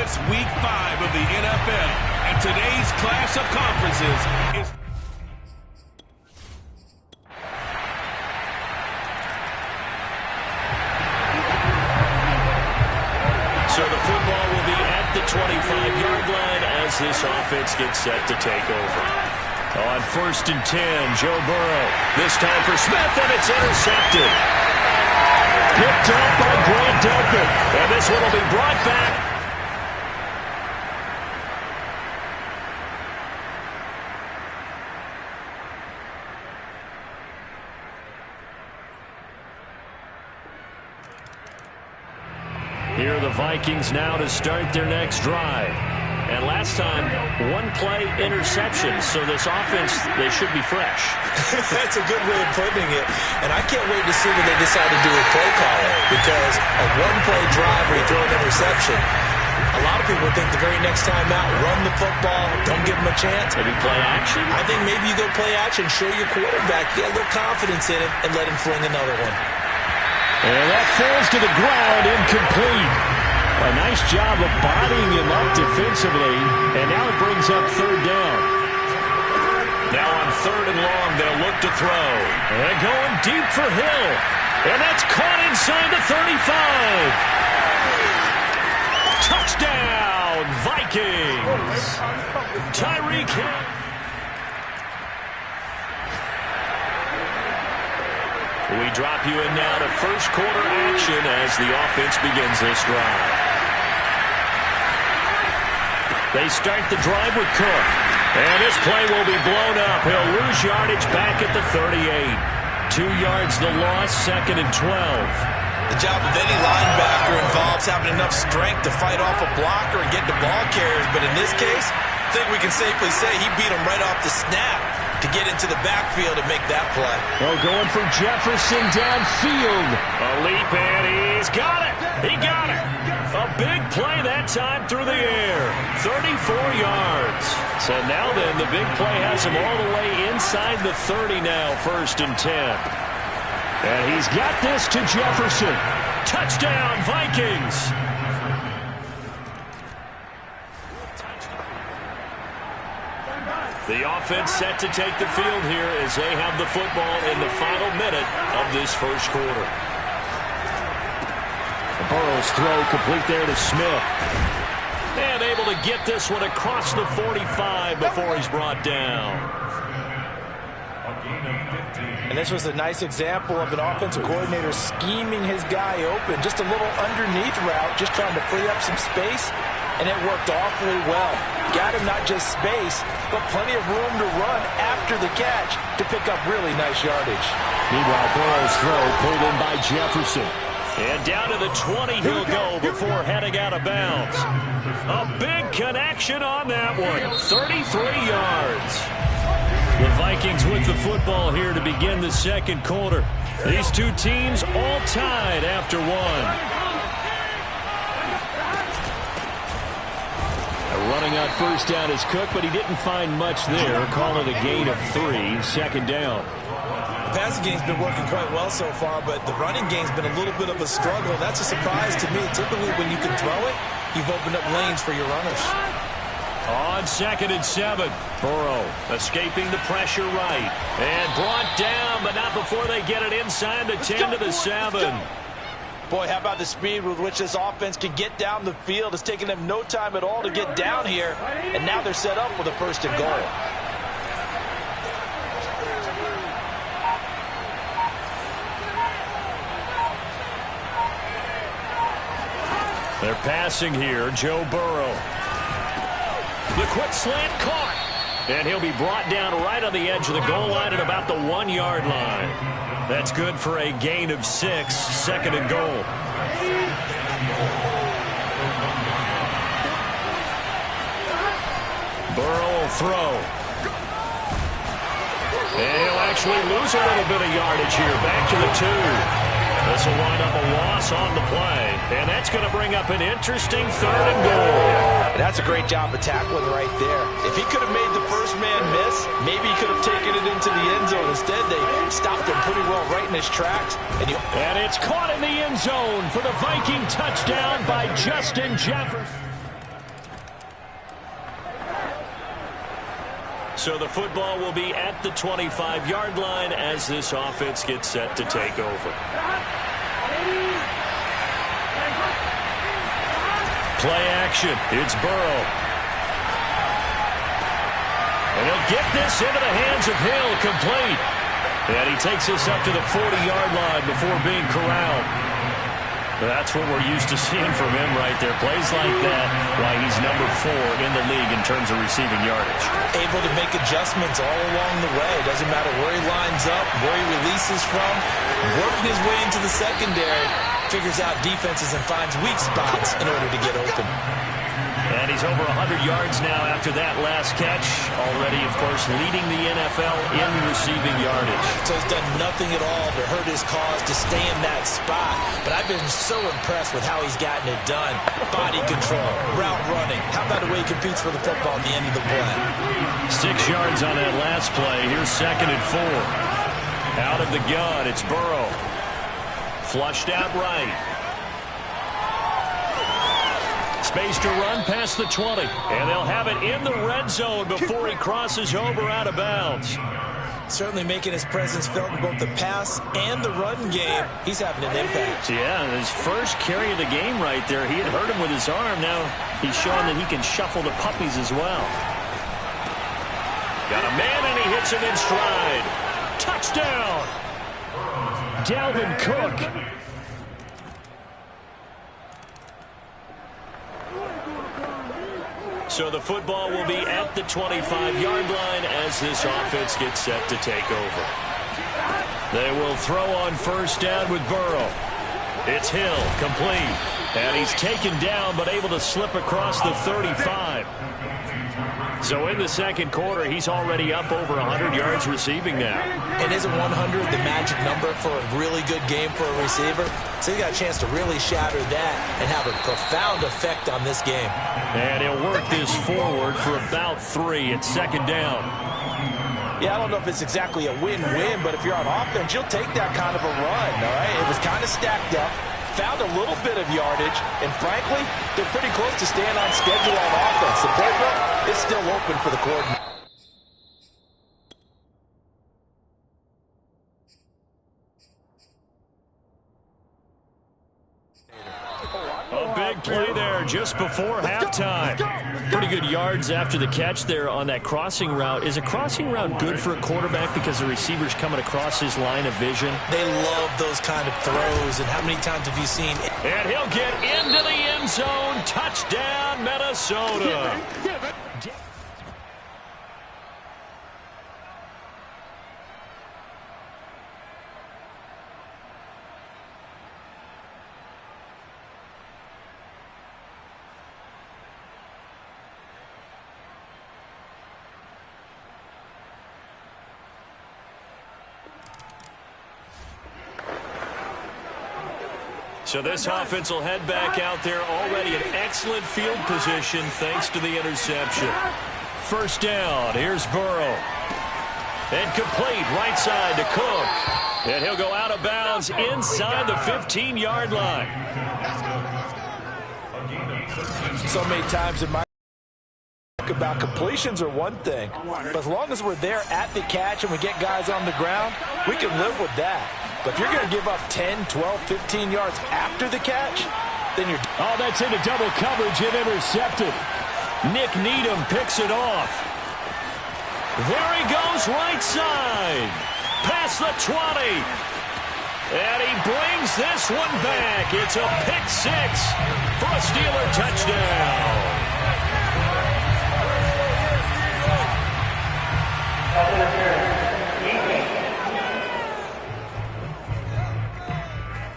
It's week 5 of the NFL, and today's clash of conferences is... So the football will be at the 25-yard line as this offense gets set to take over. On 1st and 10, Joe Burrow. This time for Smith, and it's intercepted. Picked up by Grant Delpit. And this one will be brought back. Here are the Vikings now to start their next drive. And last time, one-play interception, so this offense, they should be fresh. That's a good way of putting it. And I can't wait to see what they decide to do with play calling, because a one-play drive where you throw an interception, a lot of people think the very next time out, run the football, don't give them a chance. Maybe play action? I think maybe you go play action, show your quarterback, get a little confidence in it, and let him fling another one. And that falls to the ground, incomplete. A nice job of bodying him up defensively, and now it brings up 3rd down. Now on 3rd and long, they'll look to throw. And going deep for Hill. And that's caught inside the 35. Touchdown, Vikings. Tyreek Hill. We drop you in now to first quarter action as the offense begins this drive. They start the drive with Cook. And this play will be blown up. He'll lose yardage back at the 38. 2 yards the loss, 2nd and 12. The job of any linebacker involves having enough strength to fight off a blocker and get the ball carriers. But in this case, I think we can safely say he beat him right off the snap to get into the backfield and make that play. Well, going for Jefferson downfield. A leap, and he's got it. He got it. A big play that time through the air. 34 yards. So now then, the big play has him all the way inside the 30 now, 1st and 10. And he's got this to Jefferson. Touchdown, Vikings. The offense set to take the field here as they have the football in the final minute of this first quarter. Burrow's throw complete there to Smith. And able to get this one across the 45 before he's brought down. And this was a nice example of an offensive coordinator scheming his guy open. Just a little underneath route, just trying to free up some space. And it worked awfully well. Got him not just space, but plenty of room to run after the catch to pick up really nice yardage. Meanwhile, Burrow's throw pulled in by Jefferson. And down to the 20 he'll go before heading out of bounds. A big connection on that one. 33 yards. The Vikings with the football here to begin the second quarter. These two teams all tied after one. Running out first down is Cook, but he didn't find much there. Call it a gain of 3, 2nd down. The passing game's been working quite well so far, but the running game's been a little bit of a struggle. That's a surprise to me. Typically, when you can throw it, you've opened up lanes for your runners. On 2nd and 7, Burrow escaping the pressure right. And brought down, but not before they get it inside the 10 to the 7. Boy, how about the speed with which this offense can get down the field? It's taken them no time at all to get down here, and now they're set up with a 1st and goal. They're passing here, Joe Burrow. The quick slant caught, and he'll be brought down right on the edge of the goal line at about the 1-yard line. That's good for a gain of 6, 2nd and goal. Burrow will throw. And he'll actually lose a little bit of yardage here. Back to the 2. This will wind up a loss on the play. And that's going to bring up an interesting 3rd and goal. That's a great job of tackling right there. If he could have made the first man miss, maybe he could have taken it into the end zone. Instead, they stopped him pretty well right in his tracks. And it's caught in the end zone for the Viking touchdown by Justin Jefferson. So the football will be at the 25-yard line as this offense gets set to take over. Play action. It's Burrow. And he'll get this into the hands of Hill, complete. And he takes this up to the 40-yard line before being corralled. That's what we're used to seeing from him right there. Plays like that, why he's number 4 in the league in terms of receiving yardage. Able to make adjustments all along the way. Doesn't matter where he lines up, where he releases from. Working his way into the secondary. Figures out defenses and finds weak spots in order to get open. And he's over 100 yards now after that last catch. Already, of course, leading the NFL in receiving yardage. So he's done nothing at all to hurt his cause to stay in that spot. But I've been so impressed with how he's gotten it done. Body control, route running. How about the way he competes for the football at the end of the play? 6 yards on that last play. Here's 2nd and 4. Out of the gun, it's Burrow. Flushed out right. Space to run past the 20. And they'll have it in the red zone before he crosses over out of bounds. Certainly making his presence felt in both the pass and the run game. He's having an impact. Yeah, his first carry of the game right there. He had hurt him with his arm. Now he's showing that he can shuffle the puppies as well. Got a man, and he hits him in stride. Touchdown! Dalvin Cook. So the football will be at the 25-yard line as this offense gets set to take over. They will throw on first down with Burrow. It's Hill, complete. And he's taken down but able to slip across the 35. So in the second quarter, he's already up over 100 yards receiving now. And isn't 100 the magic number for a really good game for a receiver? So he got a chance to really shatter that and have a profound effect on this game. And he'll work this forward for about 3 at 2nd down. Yeah, I don't know if it's exactly a win-win, but if you're on offense, you'll take that kind of a run, all right? It was kind of stacked up. Found a little bit of yardage, and frankly, they're pretty close to staying on schedule on offense. The playbook is still open for the coordinator. A big play there just before halftime. Pretty good yards after the catch there on that crossing route. Is a crossing route good for a quarterback because the receiver's coming across his line of vision? They love those kind of throws, and how many times have you seen? And he'll get into the end zone. Touchdown, Minnesota. So this offense will head back out there, already in excellent field position thanks to the interception. First down, here's Burrow. And complete, right side to Cook. And he'll go out of bounds inside the 15-yard line. So many times in my about completions are one thing, but as long as we're there at the catch and we get guys on the ground, we can live with that. But if you're going to give up 10, 12, 15 yards after the catch, then you're... Oh, that's into double coverage and intercepted. Nick Needham picks it off. There he goes, right side. Past the 20. And he brings this one back. It's a pick 6 for a Steeler touchdown.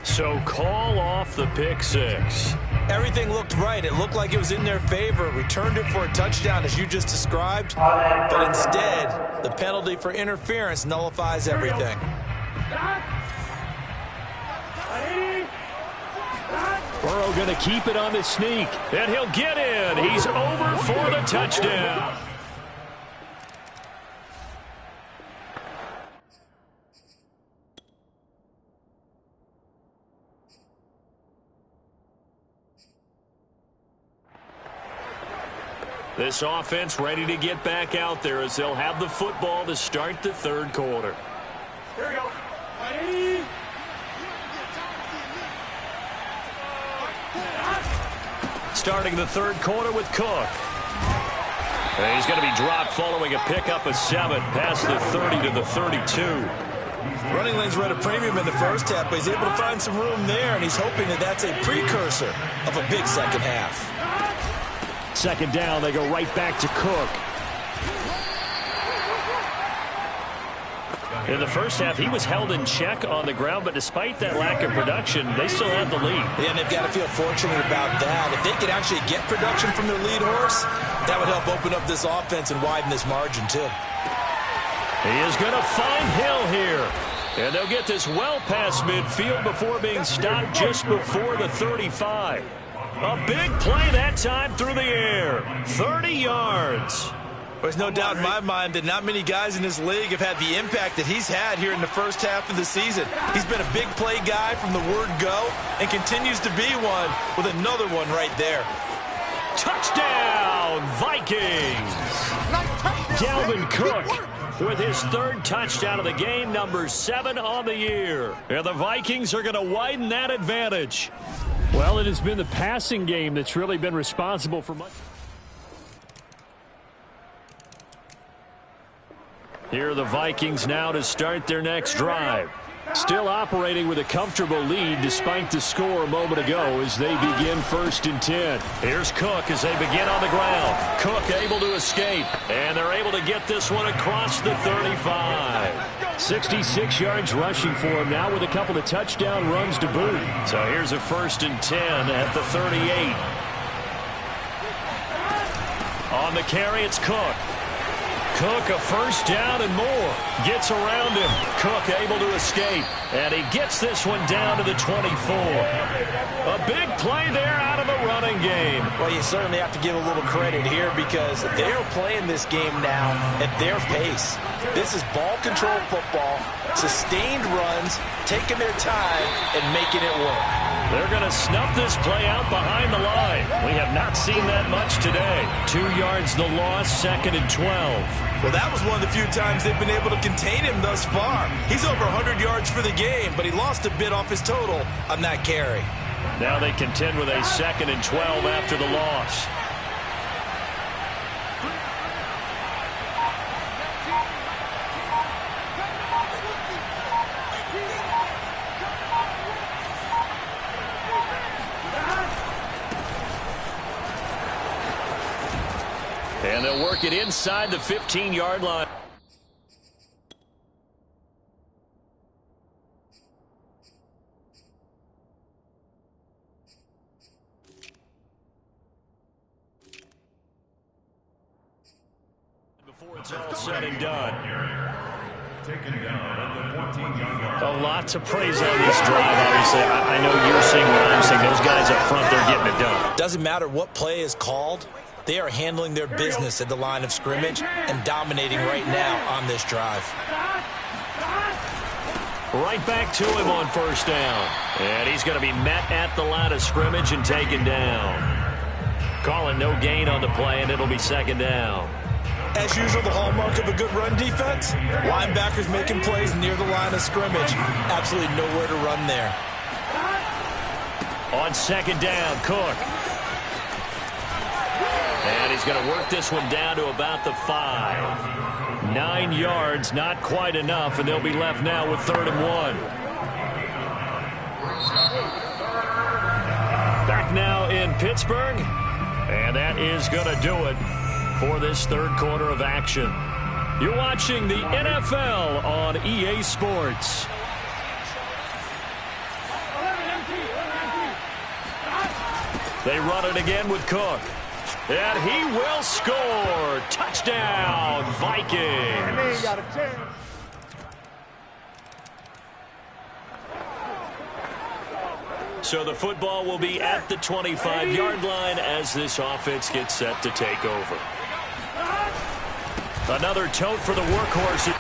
So call off the pick 6. Everything looked right. It looked like it was in their favor. Returned it for a touchdown, as you just described. But instead, the penalty for interference nullifies everything. Burrow going to keep it on the sneak. And he'll get in. He's over for the touchdown. This offense ready to get back out there as they'll have the football to start the third quarter. Here we go. Ready? Starting the third quarter with Cook. And he's going to be dropped following a pickup of 7 past the 30 to the 32. Running lanes were at a premium in the first half, but he's able to find some room there, and he's hoping that that's a precursor of a big second half. Second down, they go right back to Cook. In the first half, he was held in check on the ground, but despite that lack of production, they still have the lead. Yeah, and they've got to feel fortunate about that. If they could actually get production from their lead horse, that would help open up this offense and widen this margin, too. He is going to find Hill here. And they'll get this well past midfield before being stopped just before the 35. A big play that time through the air. 30 yards. There's no doubt in my mind that not many guys in this league have had the impact that he's had here in the first half of the season. He's been a big play guy from the word go and continues to be one with another one right there. Touchdown, Vikings! Dalvin Cook with his third touchdown of the game, number 7 on the year. And the Vikings are going to widen that advantage. Well, it has been the passing game that's really been responsible for much. Here are the Vikings now to start their next drive. Still operating with a comfortable lead despite the score a moment ago as they begin 1st and 10. Here's Cook as they begin on the ground. Cook able to escape, and they're able to get this one across the 35. 66 yards rushing for him now with a couple of touchdown runs to boot. So here's a 1st and 10 at the 38. On the carry, it's Cook. Cook a 1st down and more. Gets around him. Cook able to escape. And he gets this one down to the 24. A big play there out of the running game. Well, you certainly have to give a little credit here because they're playing this game now at their pace. This is ball control football, sustained runs, taking their time and making it work. They're going to snuff this play out behind the line. We have not seen that much today. 2 yards the loss, 2nd and 12. Well, that was one of the few times they've been able to contain him thus far. He's over 100 yards for the game, but he lost a bit off his total on that carry. Now they contend with a 2nd and 12 after the loss. And they'll work it inside the 15-yard line. Before it's all said and done. A lot to praise on this drive, obviously. I know you're seeing what I'm seeing. Those guys up front, they're getting it done. Doesn't matter what play is called. They are handling their business at the line of scrimmage and dominating right now on this drive. Right back to him on 1st down. And he's going to be met at the line of scrimmage and taken down. Calling no gain on the play, and it'll be 2nd down. As usual, the hallmark of a good run defense, linebackers making plays near the line of scrimmage. Absolutely nowhere to run there. On 2nd down, Cook. And he's going to work this one down to about the 5. 9 yards, not quite enough, and they'll be left now with 3rd and 1. Back now in Pittsburgh, and that is going to do it for this third quarter of action. You're watching the NFL on EA Sports. They run it again with Cook. And he will score. Touchdown, Vikings. So the football will be at the 25-yard line as this offense gets set to take over. Another tote for the workhorse.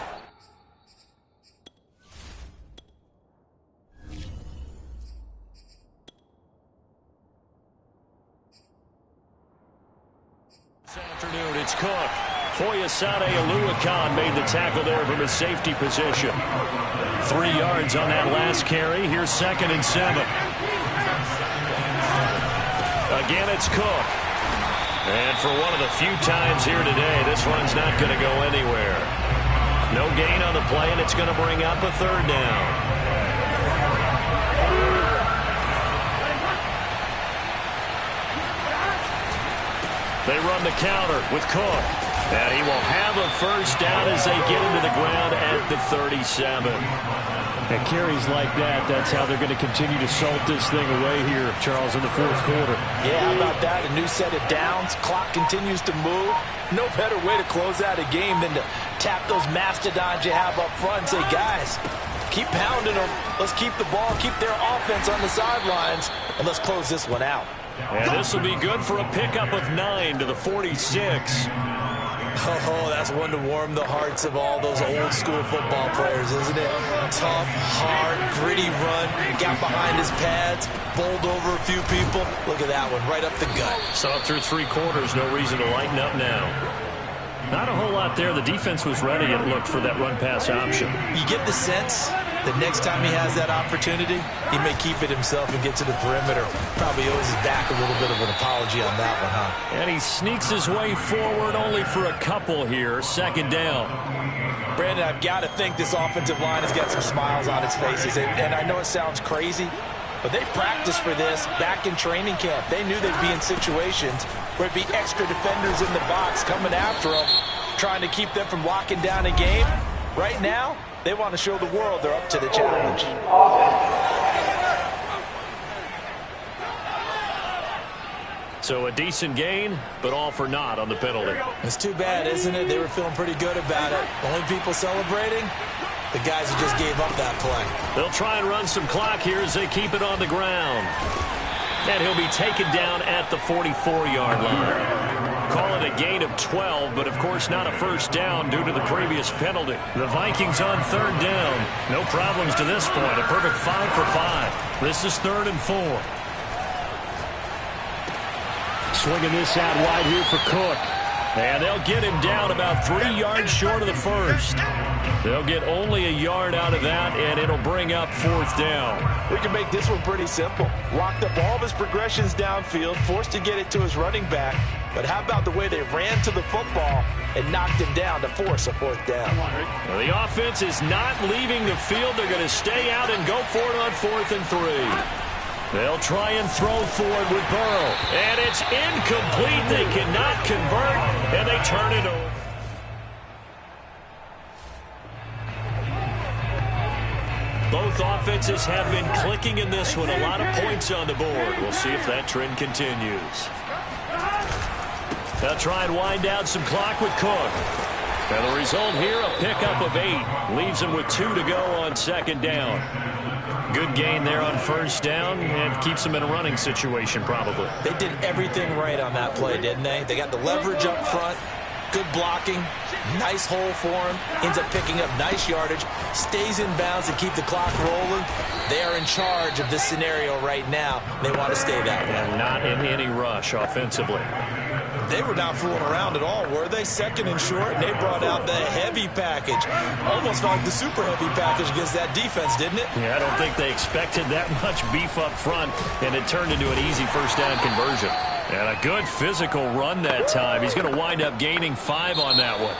This afternoon it's Cook. Foyesade Oluwakan made the tackle there from his safety position. 3 yards on that last carry. Here's 2nd and 7. Again, it's Cook. And for one of the few times here today, this run's not going to go anywhere. No gain on the play, and it's going to bring up a 3rd down. They run the counter with Cook. And he will have a 1st down as they get into the ground at the 37. And carries like that, that's how they're going to continue to salt this thing away here, Charles, in the 4th quarter. Yeah, how about that? A new set of downs. Clock continues to move. No better way to close out a game than to tap those mastodons you have up front and say, guys, keep pounding them. Let's keep the ball, keep their offense on the sidelines, and let's close this one out. And this will be good for a pickup of 9 to the 46. Oh, that's one to warm the hearts of all those old school football players, isn't it? Tough, hard, gritty run, got behind his pads, bowled over a few people. Look at that one, right up the gut. Saw it through 3 quarters, no reason to lighten up now. Not a whole lot there. The defense was ready, it looked, for that run-pass option. You get the sense that next time he has that opportunity, he may keep it himself and get to the perimeter. Probably owes his back a little bit of an apology on that one, huh? And he sneaks his way forward only for a couple here. 2nd down. Brandon, I've got to think this offensive line has got some smiles on its faces. And I know it sounds crazy, but they practiced for this back in training camp. They knew they'd be in situations where it'd be extra defenders in the box coming after them, trying to keep them from locking down a game. Right now, they want to show the world they're up to the challenge. So a decent gain, but all for naught on the penalty. It's too bad, isn't it? They were feeling pretty good about it. Only people celebrating, the guys who just gave up that play. They'll try and run some clock here as they keep it on the ground. And he'll be taken down at the 44-yard line. Call it a gain of 12, but of course not a 1st down due to the previous penalty. The Vikings on 3rd down. No problems to this point. A perfect 5 for 5. This is 3rd and 4. Swinging this out wide here for Cook. And they'll get him down about 3 yards short of the 1st. They'll get only a yard out of that, and it'll bring up 4th down. We can make this one pretty simple. Locked up all of his progressions downfield, forced to get it to his running back. But how about the way they ran to the football and knocked him down to force a 4th down? Well, the offense is not leaving the field. They're going to stay out and go for it on 4th and 3. They'll try and throw for it with Burrow. And it's incomplete. They cannot convert, and they turn it over. Both offenses have been clicking in this one. A lot of points on the board. We'll see if that trend continues. They'll try and wind down some clock with Cook. And the result here, a pickup of 8. Leaves them with 2 to go on 2nd down. Good gain there on 1st down and keeps them in a running situation probably. They did everything right on that play, didn't they? They got the leverage up front, good blocking, nice hole for him, ends up picking up nice yardage, stays in bounds and keep the clock rolling. They are in charge of this scenario right now. They want to stay that way. And not in any rush offensively. They were not fooling around at all, were they? 2nd and short, and they brought out the heavy package. Almost felt like the super heavy package against that defense, didn't it? Yeah, I don't think they expected that much beef up front, and it turned into an easy 1st down conversion. And a good physical run that time. He's going to wind up gaining 5 on that one.